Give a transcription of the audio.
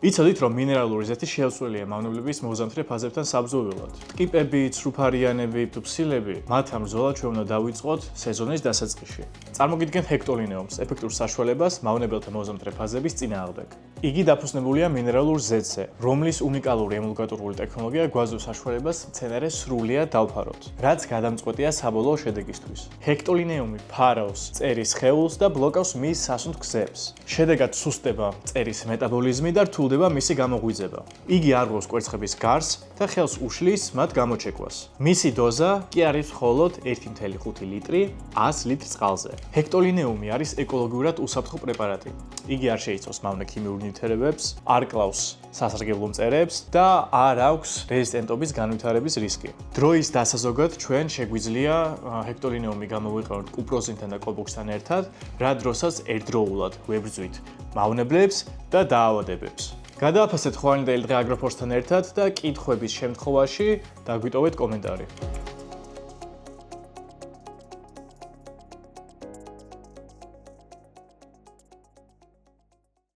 იცოდით, რომ მინერალური ზეთი შეუცვლელია მავნებლების მოზამთრე ფაზებთან საბრძოლველად. ტკიპები, ცრუფარიანები, ფსილები, მათ ამ ბრძოლა ჩვენ უნდა დავიწყოთ სეზონის დასაწყისში. წარმოგიდგენთ ჰექტოლინეუმს, ეფექტურ საშუალებას მავნებელთა მოზამთრე ფაზების წინააღმდეგ. იგი დაფუძნებულია მინერალურ ზეთზე, რომლის უნიკალური ემულგატორული ტექნოლოგია გვაძლევს საშუალებას მცენარეს სრულიად დავფაროთ, რაც გადამწყვეტია საბოლოო შედეგისთვის. ჰექტოლინეუმი ფარავს მწერის სხეულს და ბლოკავს მის სასუნთ გზებს. შედეგად სუსტდება მწერის მეტაბოლიზმი და რთულდება მისი გამოღვიძება. იგი არღვევს კვერცხების გარს და ხელს უშლის მათ გამოჩეკვას. მისი დოზა კი არის მხოლოდ 1.5 ლიტრი 100 ლიტრ წყალზე. ჰექტოლინეუმი არის ეკოლოგიურად უსაფრთხო პრეპარატი. იგი არ შეიცავს მავნე ქიმიურ ნივთიერებებს, არ კლავს სასარგებლო მწერებს და არ აქვს რეზისტენტობის განვითარების რისკი. დროის დასაზოგად ჩვენ შეგვიძლია ჰექტოლინეუმი გამოვიყენოთ კუპროზინთან და კობოქსთან ერთად, რა დროსაც ერთდროულად ვებრძვით მავნებლებს და დაავადებებს. გადააფასეთ ხვანიდელი დღე აგროფორსთან ერთად და კითხვების შემთხვევაში დაგვიტოვეთ კომენტარი.